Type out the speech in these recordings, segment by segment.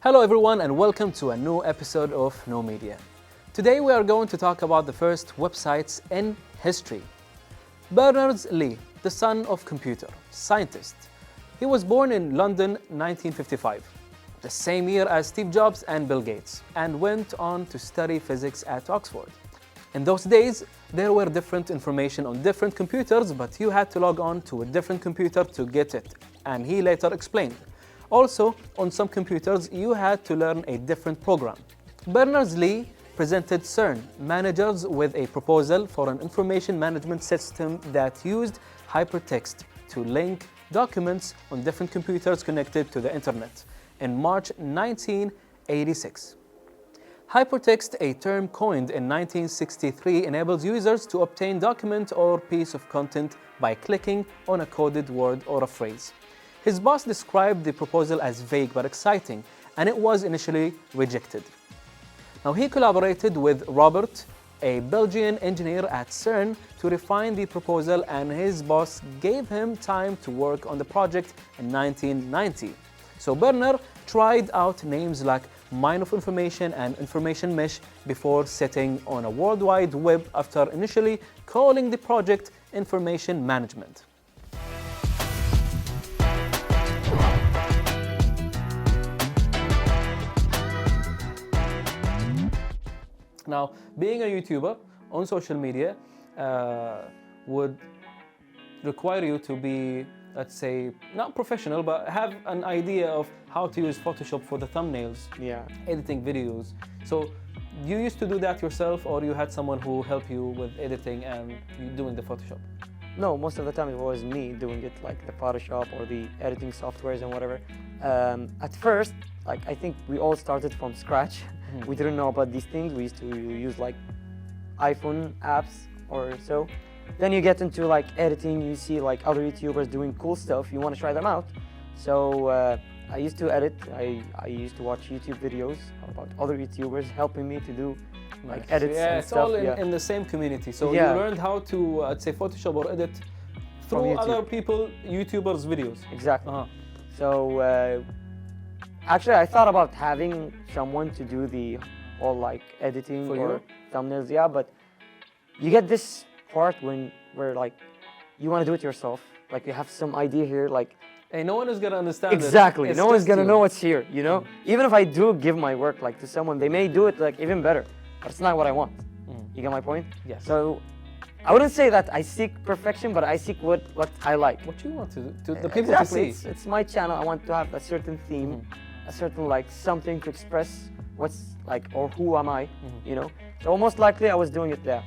Hello everyone and welcome to a new episode of No Media. Today we are going to talk about the first websites in history. Berners-Lee, the son of computer scientist. He was born in London 1955, the same year as Steve Jobs and Bill Gates, and went on to study physics at Oxford. In those days, there were different information on different computers, but you had to log on to a different computer to get it, and he later explained. Also, on some computers, you had to learn a different program. Berners-Lee presented CERN managers with a proposal for an information management system that used hypertext to link documents on different computers connected to the internet in March 1986. Hypertext, a term coined in 1963, enables users to obtain document or piece of content by clicking on a coded word or a phrase. His boss described the proposal as vague but exciting, and it was initially rejected. Now, he collaborated with Robert, a Belgian engineer at CERN, to refine the proposal, and his boss gave him time to work on the project in 1990. So Berner tried out names like Mine of Information and Information Mesh before setting on a World Wide Web after initially calling the project Information Management. Now, being a YouTuber on social media would require you to be, let's say, not professional, but have an idea of how to use Photoshop for the thumbnails, editing videos. So, you used to do that yourself, or you had someone who helped you with editing and doing the Photoshop? No, most of the time it was me doing it, like the Photoshop or the editing softwares and whatever. At first, I think we all started from scratch. We didn't know about these things. We used to use like iPhone apps or so. Then you get into like editing, you see like other YouTubers doing cool stuff, you want to try them out. So I used to edit, I used to watch YouTube videos about other YouTubers helping me to do like edits and stuff. All in the same community. So you learned how to, let's say, Photoshop or edit through other people, YouTubers' videos. Exactly. So actually, I thought about having someone to do the all like editing or thumbnails, but you get this part where like you want to do it yourself. Like you have some idea here, like hey, no one is gonna understand. Exactly, no one's gonna know what's here. You know, even if I do give my work like to someone, they may do it like even better, but it's not what I want. You get my point? Yes. So I wouldn't say that I seek perfection, but I seek what I like. What you want to the people to see. It's my channel. I want to have a certain theme. A certain like something to express what's like or who am I, you know. So most likely I was doing it there.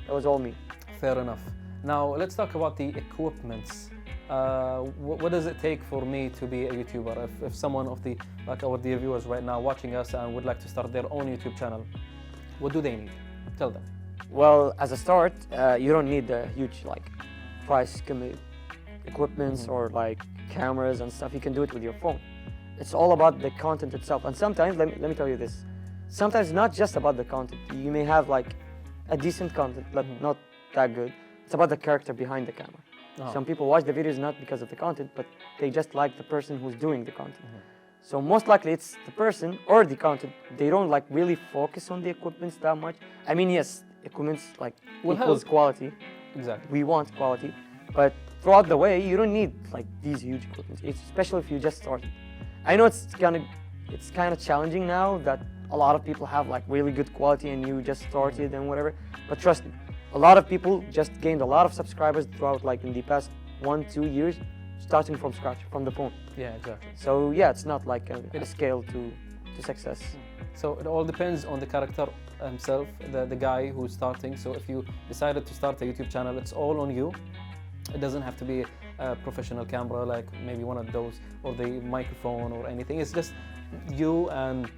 It was all me. Fair enough. Now let's talk about the equipments. What does it take for me to be a YouTuber? If someone of the like our dear viewers right now watching us and would like to start their own YouTube channel, what do they need? Tell them. Well, as a start, you don't need a huge like price equipments or like cameras and stuff. You can do it with your phone. It's all about the content itself. And sometimes, let me tell you this, sometimes not just about the content. You may have like a decent content, but not that good. It's about the character behind the camera. Some people watch the videos not because of the content, but they just like the person who's doing the content. So most likely it's the person or the content. They don't like really focus on the equipments that much. I mean, yes, equipments like equals quality. Exactly. We want quality, but throughout the way, you don't need like these huge equipments, especially if you just started. I know it's kind of challenging now that a lot of people have like really good quality and you just started and whatever, but trust me, a lot of people just gained a lot of subscribers throughout like in the past 1-2 years, starting from scratch, from the phone. Yeah, exactly. So yeah, it's not like a scale to success. So it all depends on the character himself, the guy who's starting. So if you decided to start a YouTube channel, it's all on you. It doesn't have to be a professional camera like maybe one of those or the microphone or anything. It's just you and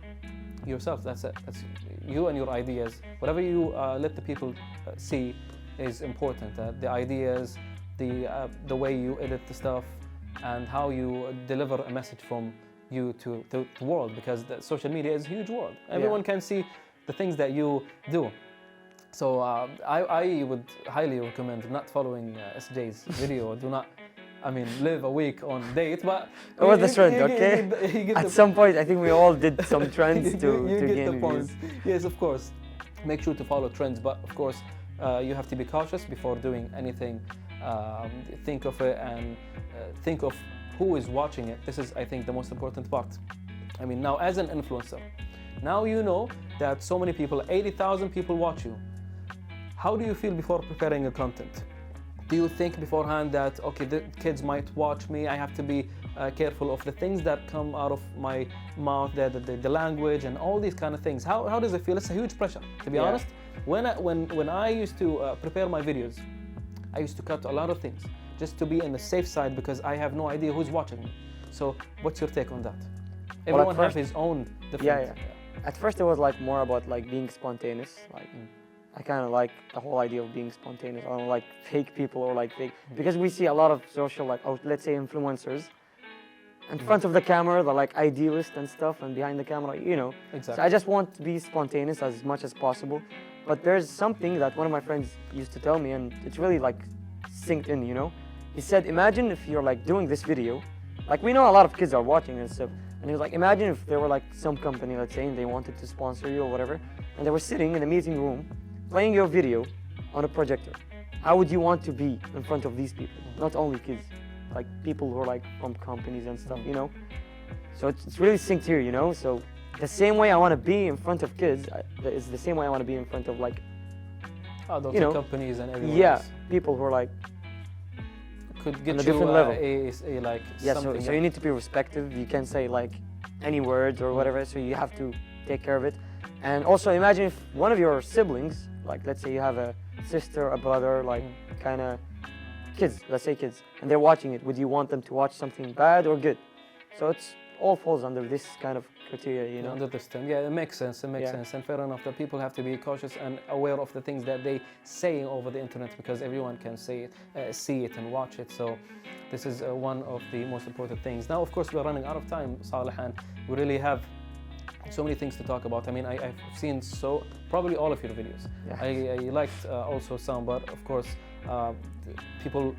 yourself. That's it. That's you and your ideas. Whatever you let the people see is important. The ideas, the way you edit the stuff, and how you deliver a message from you to the world, because the social media is a huge world. Everyone can see the things that you do. So I would highly recommend not following SJ's video. Do not live a week on date, but It was the trend, okay? you get At the- some point, I think we all did some trends to you get gain the point. views. Yes, of course. Make sure to follow trends, but of course, you have to be cautious before doing anything. Think of it and think of who is watching it. This is, I think, the most important part. Now as an influencer, now you know that so many people, 80,000 people watch you. How do you feel before preparing your content? Do you think beforehand that, okay, the kids might watch me, I have to be careful of the things that come out of my mouth, the language and all these kind of things? How does it feel? It's a huge pressure, to be honest. When I used to prepare my videos, I used to cut a lot of things just to be on the safe side because I have no idea who's watching me. So what's your take on that? Everyone has his own different... At first it was like more about like being spontaneous. Like I kind of like the whole idea of being spontaneous. I don't like fake people or like fake, because we see a lot of social, like, let's say influencers in front of the camera, they're like idealist and stuff, and behind the camera, you know. Exactly. So I just want to be spontaneous as much as possible. But there's something that one of my friends used to tell me, and it's really like synced in, you know. He said, imagine if you're like doing this video, like we know a lot of kids are watching and stuff, and he was like, imagine if there were like some company, let's say, and they wanted to sponsor you or whatever, and they were sitting in a meeting room, playing your video on a projector. How would you want to be in front of these people? Not only kids, like people who are like from companies and stuff, you know? So it's really synced here, you know? So the same way I want to be in front of kids is the same way I want to be in front of like, adult you know, companies and everyone else. people who are like Could get on a you different level. a like something. So you need to be respectful. You can't say like any words or whatever, so you have to take care of it. And also imagine if one of your siblings, like let's say you have a sister, a brother, like kind of kids, let's say kids, and they're watching it, would you want them to watch something bad or good? So it's all falls under this kind of criteria, you know? Under this thing. Yeah, it makes sense, and fair enough that people have to be cautious and aware of the things that they say over the internet, because everyone can say it, see it and watch it. So this is one of the most important things. Now, of course, we're running out of time, Saleh, and we really have so many things to talk about. I mean, I've seen probably all of your videos. Yeah. I liked also some, but of course, people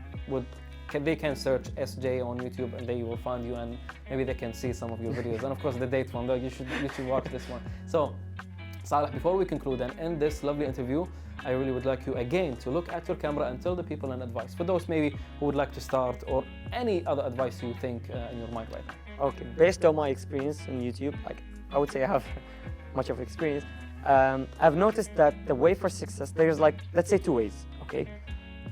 they can search SJ on YouTube and they will find you, and maybe they can see some of your videos. And of course, the date one, you should watch this one. So, Saleh, before we conclude and end this lovely interview, I really would like you again to look at your camera and tell the people an advice for those maybe who would like to start, or any other advice you think in your mind right now. Okay, based on my experience on YouTube, like I would say I have much of experience. I've noticed that the way for success, there's like, let's say 2 ways, okay?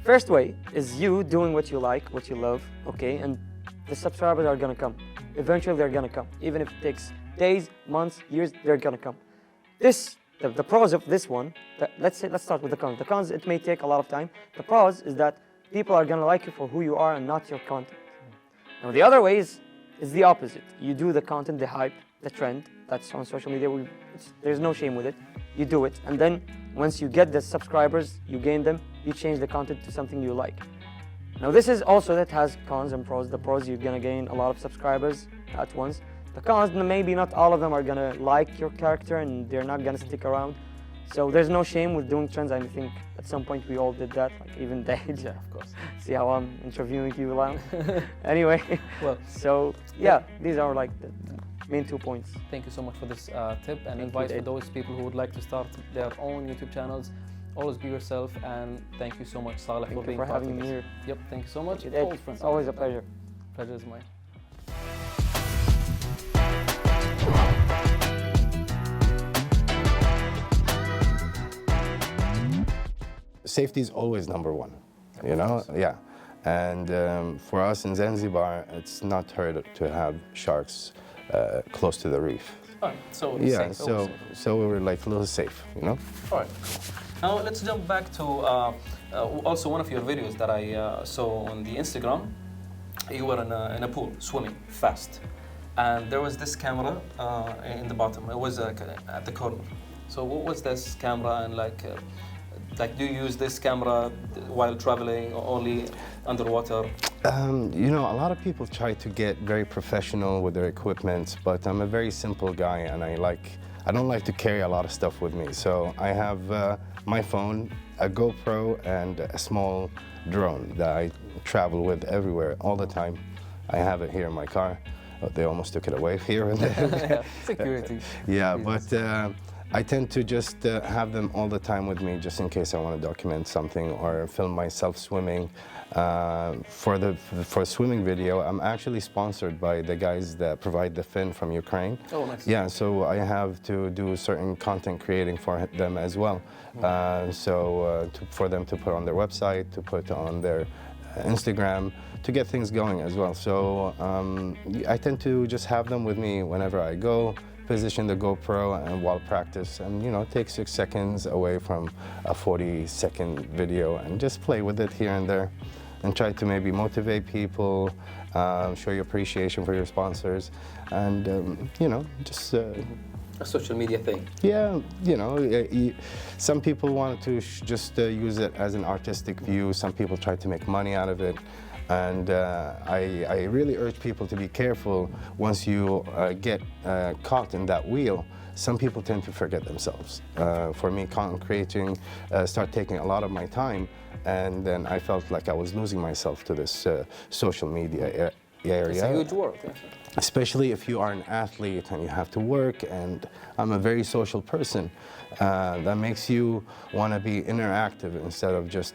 First way is you doing what you like, what you love, okay? And the subscribers are gonna come. Eventually they're gonna come. Even if it takes days, months, years, they're gonna come. The pros of this one, let's start with the cons. The cons, it may take a lot of time. The pros is that people are gonna like you for who you are and not your content. Now the other way is the opposite. You do the content, the hype, the trend that's on social media. There's no shame with it. You do it, and then once you get the subscribers, you gain them, you change the content to something you like. Now this is also, that has cons and pros. The pros, you're gonna gain a lot of subscribers at once. The cons, maybe not all of them are gonna like your character and they're not gonna stick around. So there's no shame with doing trends. I think at some point we all did that, like even Daej. Yeah, of course. See how I'm interviewing you now? Anyway, well, so yeah, these are like the main 2 points. Thank you so much for this tip and Thank advice you, for those people who would like to start their own YouTube channels. Always be yourself, and thank you so much, Saleh, for being part of having this. me here. Yep, thank you so much. It's always a pleasure. Pleasure is mine. Safety is always number one, you know? Yeah. And for us in Zanzibar, it's not heard to have sharks close to the reef. All right, so Yeah, safe, so we were like a little safe, you know? All right. Now let's jump back to also one of your videos that I saw on the Instagram. You were in a pool swimming fast, and there was this camera in the bottom. It was at the corner. So what was this camera, and like do you use this camera while traveling or only underwater? You know, a lot of people try to get very professional with their equipment, but I'm a very simple guy, and I don't like to carry a lot of stuff with me. So I have my phone, a GoPro, and a small drone that I travel with everywhere all the time. I have it here in my car. They almost took it away here and there. Security. Yeah, Yes. but I tend to just have them all the time with me, just in case I want to document something or film myself swimming. For swimming video, I'm actually sponsored by the guys that provide the fin from Ukraine. Oh, nice. Yeah, so I have to do certain content creating for them as well. For them to put on their website, to put on their Instagram, to get things going as well. So I tend to just have them with me whenever I go, position the GoPro and while practice, and take 6 seconds away from a 40-second video and just play with it here and there, and try to maybe motivate people, show your appreciation for your sponsors, and just. A social media thing. Yeah, some people want to just use it as an artistic view. Some people try to make money out of it. And I really urge people to be careful once you get caught in that wheel. Some people tend to forget themselves. For me, content creating started taking a lot of my time, and then I felt like I was losing myself to this social media area. It's a huge world. Yeah. Especially if you are an athlete and you have to work, and I'm a very social person. That makes you want to be interactive instead of just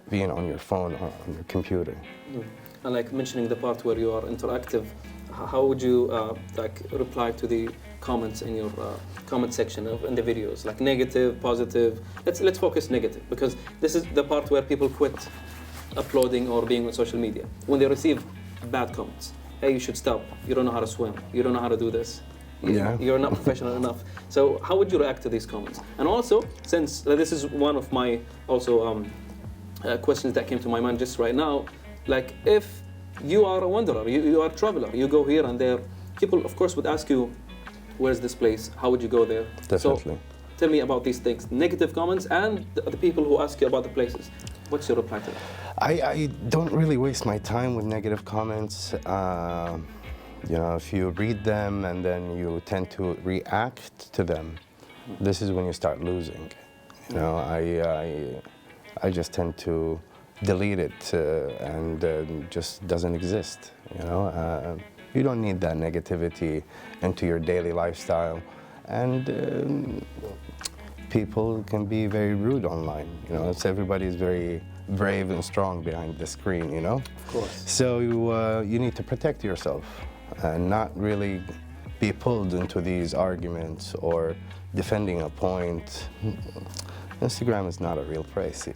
being on your phone or on your computer. And like mentioning the part where you are interactive, how would you reply to the comments in your comment section in the videos? Like negative, positive? Let's focus negative, because this is the part where people quit uploading or being on social media. When they receive bad comments. Hey, you should stop. You don't know how to swim. You don't know how to do this. You're not professional enough. So how would you react to these comments? And also, since this is one of my questions that came to my mind just right now, like if you are a wanderer, you are a traveler, you go here and there, people of course would ask you, where's this place? How would you go there? Definitely. So tell me about these things, negative comments and the people who ask you about the places. What's your reply to that? I don't really waste my time with negative comments. If you read them and then you tend to react to them, this is when you start losing. I just tend to delete it and just doesn't exist. You don't need that negativity into your daily lifestyle, and people can be very rude online. Everybody's very brave and strong behind the screen. Of course. So you need to protect yourself and not really be pulled into these arguments or defending a point. Instagram is not a real place,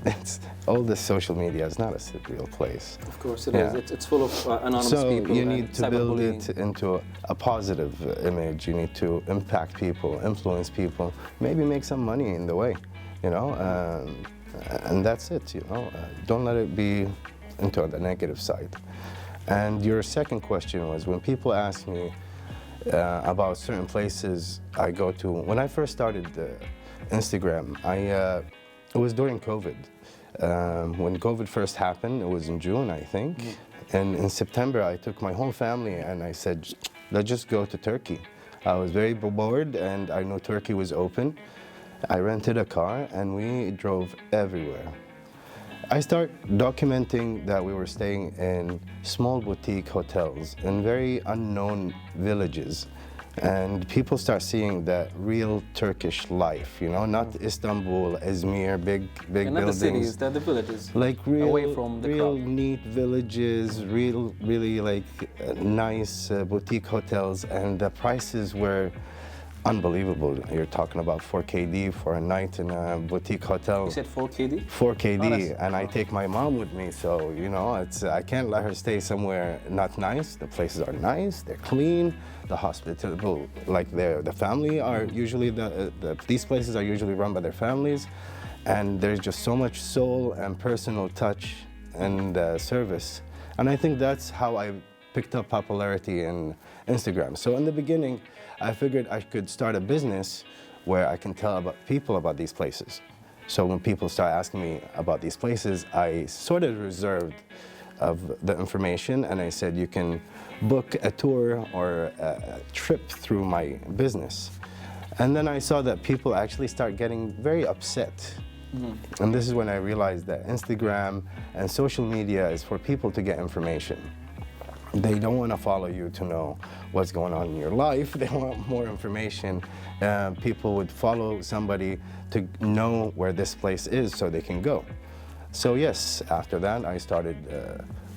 It's all this social media is not a real place. Of course it is. It's full of anonymous people. So you need to build it into a positive image. You need to impact people, influence people, maybe make some money in the way, and that's it, Don't let it be into the negative side. And your second question was, when people ask me about certain places I go to, when I first started Instagram, it was during COVID. When COVID first happened, it was in June, I think. And in September, I took my whole family and I said, let's just go to Turkey. I was very bored and I knew Turkey was open. I rented a car and we drove everywhere. I started documenting that we were staying in small boutique hotels in very unknown villages. And people start seeing that real Turkish life, not Istanbul, Izmir, big buildings. Not the cities, they're the villages. Like real, away from the real crowd. Neat villages, really like nice boutique hotels, and the prices were unbelievable. You're talking about 4KD for a night in a boutique hotel. You said 4KD? 4KD, and I take my mom with me, so I can't let her stay somewhere not nice. The places are nice, they're clean, the hospitable, like the family are usually these places are usually run by their families, and there's just so much soul and personal touch and service, and I think that's how I picked up popularity in Instagram. So in the beginning, I figured I could start a business where I can tell people about these places. So when people start asking me about these places, I sort of reserved of the information, and I said you can book a tour or a trip through my business. And then I saw that people actually start getting very upset And this is when I realized that Instagram and social media is for people to get information. They don't want to follow you to know what's going on in your life. They want more information. People would follow somebody to know where this place is so they can go. So yes, after that I started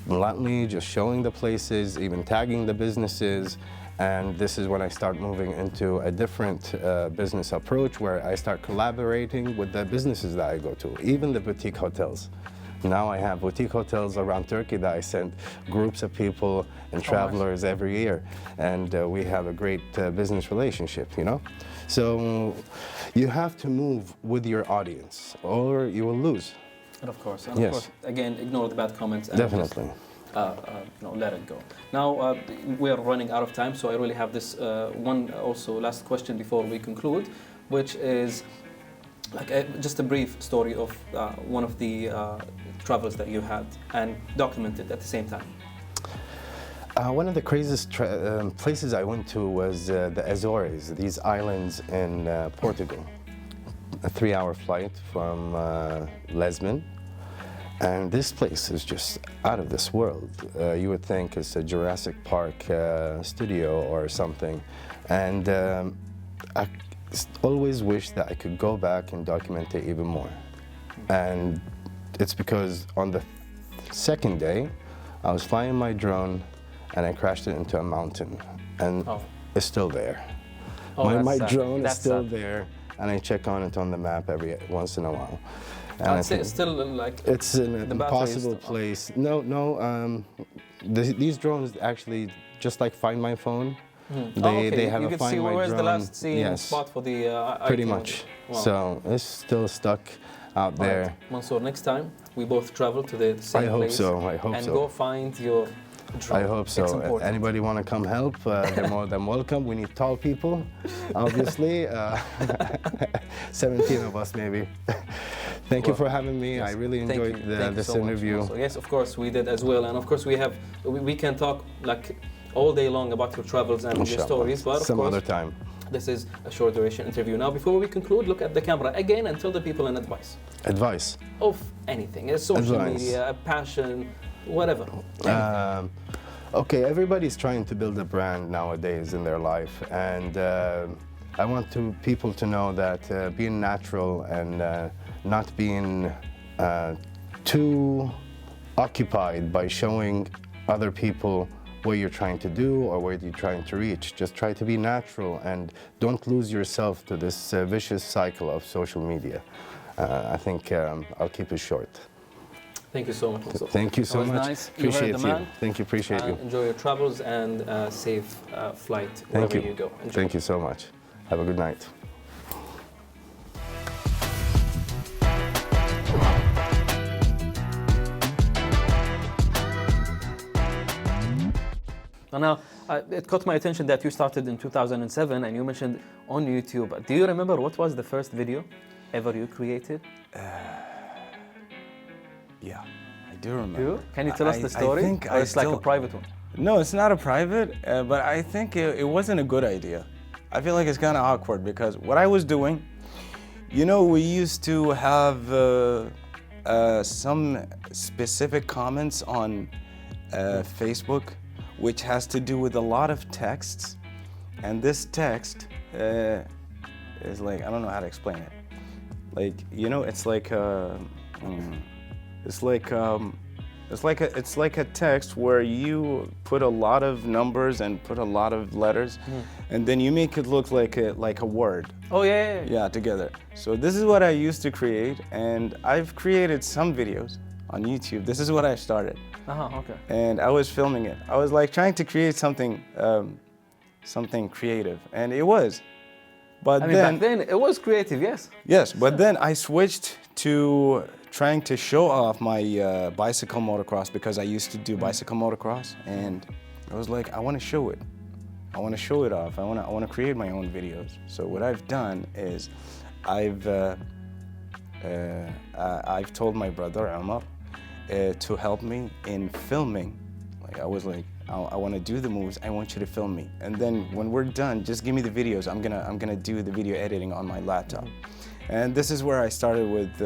bluntly just showing the places, even tagging the businesses. And this is when I start moving into a different business approach where I start collaborating with the businesses that I go to, even the boutique hotels. Now I have boutique hotels around Turkey that I send groups of people and travelers every year. And we have a great business relationship, you know? So you have to move with your audience or you will lose. And of course, Yes. again, ignore the bad comments. And Definitely. just, let it go. Now, we are running out of time, so I really have this one also last question before we conclude, which is like just a brief story of one of the travels that you had and documented at the same time. One of the craziest places I went to was the Azores, these islands in Portugal. A 3-hour flight from Lisbon. And this place is just out of this world. You would think it's a Jurassic Park studio or something. And I always wish that I could go back and document it even more. And it's because on the second day, I was flying my drone and I crashed it into a mountain. And it's still there. My drone is still there. And I check on it on the map every once in a while. And it's still like it's in an impossible place. These drones actually just like Find My Phone. They have you a can Find see My where's Drone. the last seen Yes, spot for the pretty item. much. Wow. So it's still stuck out there. Right. Mansour, next time we both travel to the same I hope place. so. I hope and so. go find your drone. I hope so. It's important. Anybody want to come help? They're more than welcome. We need tall people, obviously. 17 of us, maybe. Thank you for having me. Yes, I really enjoyed this so interview. So yes, of course we did as well, and of course we can talk like all day long about your travels and your stories, but of some course other time. this is a short duration interview. Now, before we conclude, look at the camera again and tell the people an advice. Advice. Of anything, social media, a passion, whatever. Okay, everybody's trying to build a brand nowadays in their life, and I want people to know that being natural and not being too occupied by showing other people what you're trying to do or what you're trying to reach. Just try to be natural and don't lose yourself to this vicious cycle of social media. I think I'll keep it short. Thank you so much, Mansour. Thank you so much. Nice. Appreciate you. you. Thank you. Appreciate you. Enjoy your travels and safe flight wherever you go. Enjoy. Thank you so much. Have a good night. Now, it caught my attention that you started in 2007 and you mentioned on YouTube. Do you remember what was the first video ever you created? Yeah, I do remember. Can you tell us the story? I think or it's like a private one? No, it's not a private, but I think it wasn't a good idea. I feel like it's kind of awkward because what I was doing, you know, we used to have some specific comments on Facebook, which has to do with a lot of texts. And this text is like, I don't know how to explain it. Like, you know, it's like it's like a text where you put a lot of numbers and put a lot of letters, and then you make it look like a word. Oh yeah. Yeah, together. So this is what I used to create, and I've created some videos on YouTube. This is what I started. Okay. And I was filming it. I was like trying to create something creative, and it was. But back then it was creative, yes. Yes, but then I switched to trying to show off my bicycle motocross because I used to do bicycle motocross, and I was like, I want to show it. I want to show it off. I want to create my own videos. So what I've done is, I've told my brother Omar to help me in filming. Like I was like, I want to do the moves. I want you to film me, and then when we're done, just give me the videos. I'm gonna do the video editing on my laptop. And this is where I started with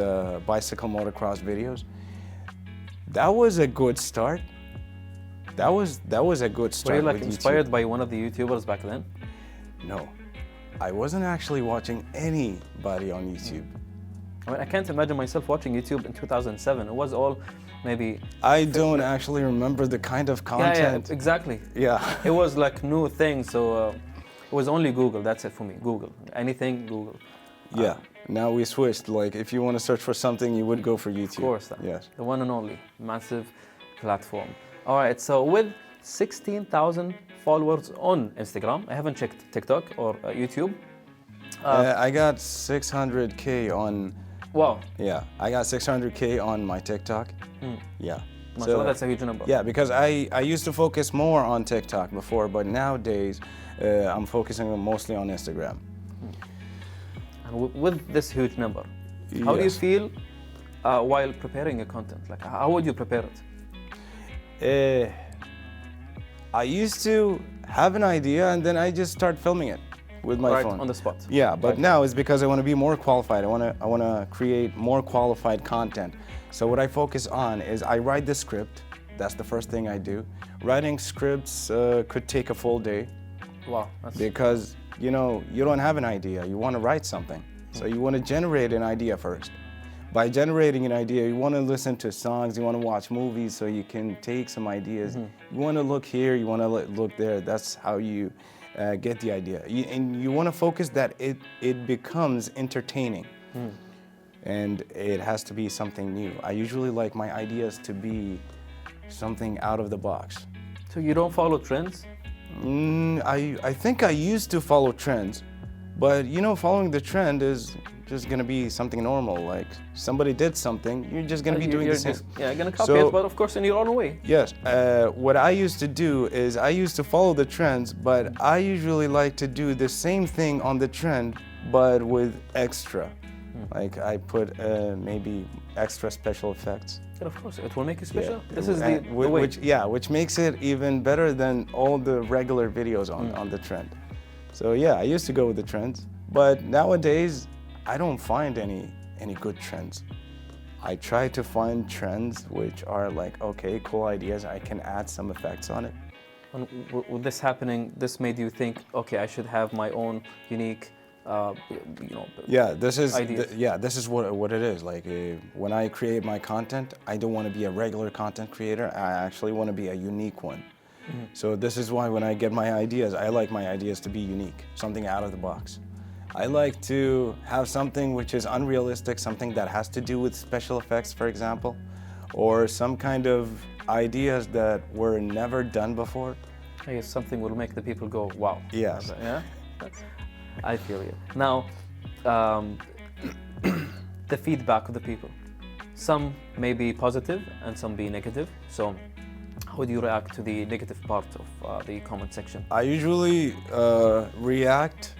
bicycle motocross videos. That was a good start. That was a good start. Were you like with inspired YouTube. by one of the YouTubers back then? No, I wasn't actually watching anybody on YouTube. I mean, I can't imagine myself watching YouTube in 2007. It was all maybe... I don't actually remember the kind of content. Yeah, exactly. Yeah. It was like new thing, so it was only Google. That's it for me. Google. Anything, Google. Yeah. Now we switched. Like, if you want to search for something, you would go for YouTube. Of course. Yes. The one and only. Massive platform. All right, so with 16,000 followers on Instagram, I haven't checked TikTok or YouTube. I got 600K on... Wow. Yeah, I got 600K on my TikTok. Yeah. Mashallah, that's a huge number. Yeah, because I used to focus more on TikTok before, but nowadays I'm focusing mostly on Instagram. And with this huge number, how do you Yes. feel while preparing your content? Like, how would you prepare it? I used to have an idea and then I just start filming it with my Right phone. on the spot. Yeah, but now it's because I want to be more qualified. I want to create more qualified content. So what I focus on is I write the script. That's the first thing I do. Writing scripts could take a full day. Wow. That's... Because you don't have an idea, you want to write something. So you want to generate an idea first. By generating an idea, you want to listen to songs, you want to watch movies so you can take some ideas. You want to look here, you want to look there. That's how you get the idea. And you want to focus that it becomes entertaining. And it has to be something new. I usually like my ideas to be something out of the box. So you don't follow trends? I think I used to follow trends, but following the trend is just gonna be something normal. Like somebody did something, you're just gonna be doing the same. Yeah, gonna copy it, but of course in your own way. Yes. What I used to do is I used to follow the trends, but I usually like to do the same thing on the trend, but with extra. Like I put maybe extra special effects. And of course, it will make it special. Yeah. This is the way. Which makes it even better than all the regular videos on the trend. So yeah, I used to go with the trends, but nowadays I don't find any good trends. I try to find trends which are like, okay, cool ideas, I can add some effects on it. And with this happening, this made you think, okay, I should have my own unique, Yeah, this is ideas. this is what it is. Like when I create my content, I don't want to be a regular content creator. I actually want to be a unique one. So this is why when I get my ideas, I like my ideas to be unique, something out of the box. I like to have something which is unrealistic, something that has to do with special effects, for example, or some kind of ideas that were never done before. I guess something will make the people go, wow. Yes. Yeah? I feel you. Now, the feedback of the people. Some may be positive and some be negative. So how would you react to the negative part of the comment section? I usually react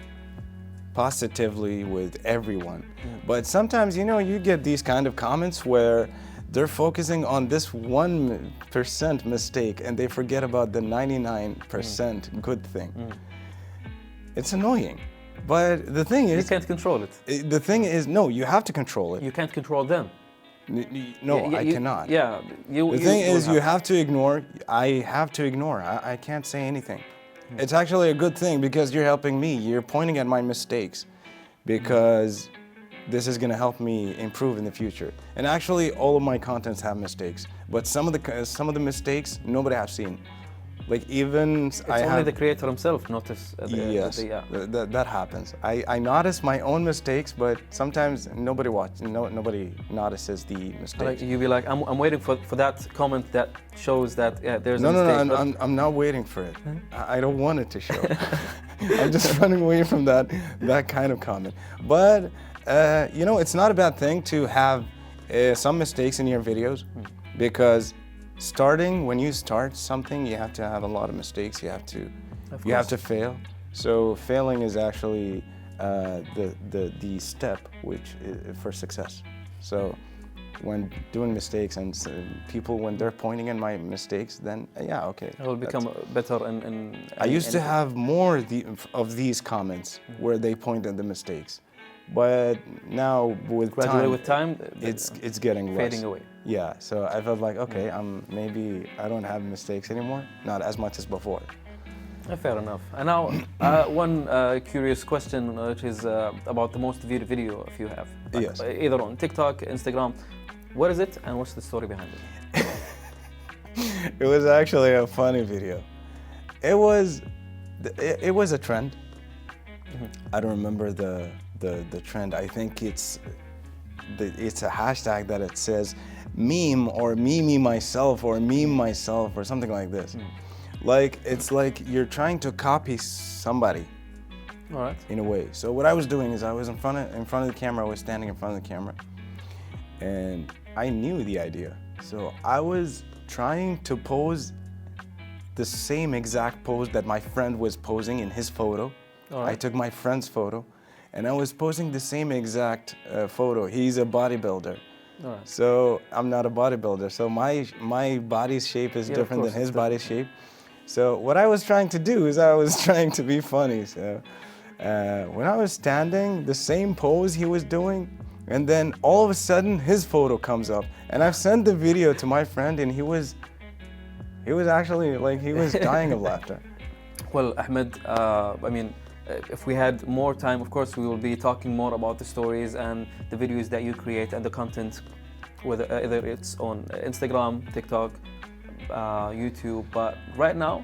positively with everyone. But sometimes, you get these kind of comments where they're focusing on this 1% mistake and they forget about the 99% good thing. It's annoying. But the thing is... You can't control it. The thing is, no, you have to control it. You can't control them. No, I cannot. Yeah. The thing is, you have to ignore. I have to ignore. I can't say anything. It's actually a good thing because you're helping me. You're pointing at my mistakes because this is going to help me improve in the future. And actually, all of my contents have mistakes. But some of the mistakes, nobody has seen. Like even it's only the creator himself notice. Yes, that happens. I notice my own mistakes, but sometimes nobody notices the mistakes. Like you be like, I'm waiting for that comment that shows that there's no, a mistake. No, I'm not waiting for it. I don't want it to show. I'm just running away from that kind of comment. But it's not a bad thing to have some mistakes in your videos because. When you start something, you have to have a lot of mistakes. You have to fail. So failing is actually the step for success. So when doing mistakes and people when they're pointing in my mistakes, then yeah, okay. I will become better. I used to have more of these comments where they point at the mistakes. But now Gradually with time, it's getting less. fading away. Yeah, so I felt like, okay, maybe I don't have mistakes anymore, not as much as before. Fair enough. And now, one curious question, which is about the most viewed video if you have. Yes. Either on TikTok, Instagram. What is it and what's the story behind it? It was actually a funny video. It was a trend. I don't remember the trend. I think it's a hashtag that it says meme or meme myself or meme myself or something like this. Like it's like you're trying to copy somebody. All right. In a way. So what I was doing is I was in front of the camera. I was standing in front of the camera, and I knew the idea. So I was trying to pose the same exact pose that my friend was posing in his photo. All right. I took my friend's photo, and I was posing the same exact photo. He's a bodybuilder. All right. So I'm not a bodybuilder. So my body's shape is different than his body's shape. So what I was trying to do is I was trying to be funny. So when I was standing, the same pose he was doing, and then all of a sudden his photo comes up, and I've sent the video to my friend, and he was actually like he was dying of laughter. Well, Ahmed, I mean, if we had more time, of course, we will be talking more about the stories and the videos that you create and the content, whether either it's on Instagram, TikTok, YouTube. But right now,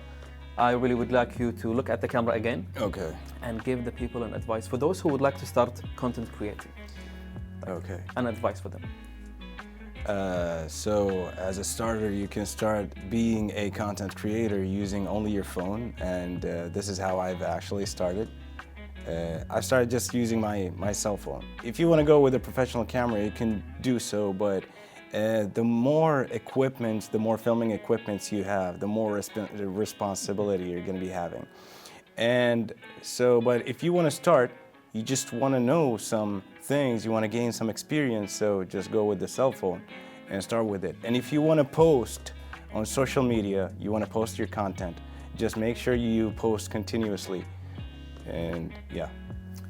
I really would like you to look at the camera again. Okay. And give the people an advice for those who would like to start content creating. Okay. An advice for them. So as a starter, you can start being a content creator using only your phone, and this is how I've actually started. I started just using my cell phone. If you want to go with a professional camera, you can do so, but the more equipment, the more filming equipments you have, the more responsibility you're going to be having. And so, but if you want to start, you just want to know some things, you want to gain some experience, so just go with the cell phone and start with it. And if you want to post on social media, you want to post your content, just make sure you post continuously. And yeah.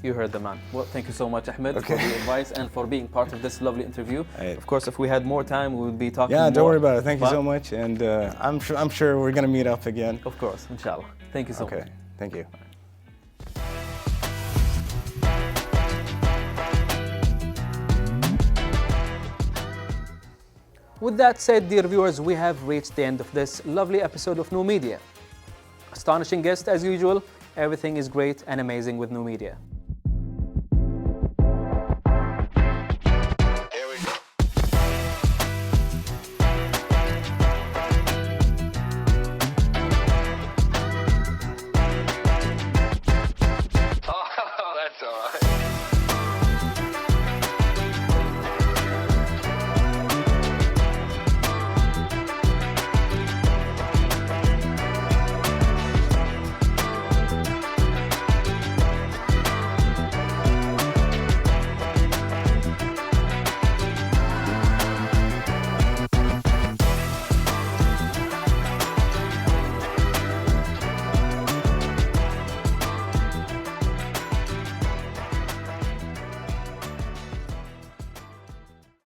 You heard the man. Well, thank you so much, Ahmed, for the advice and for being part of this lovely interview. Of course, if we had more time, we would be talking more. Yeah, don't worry about it. Thank you so much. And I'm sure we're going to meet up again. Of course, inshallah. Thank you so much. Okay, thank you. With that said, dear viewers, we have reached the end of this lovely episode of New Media. Astonishing guest as usual. Everything is great and amazing with New Media.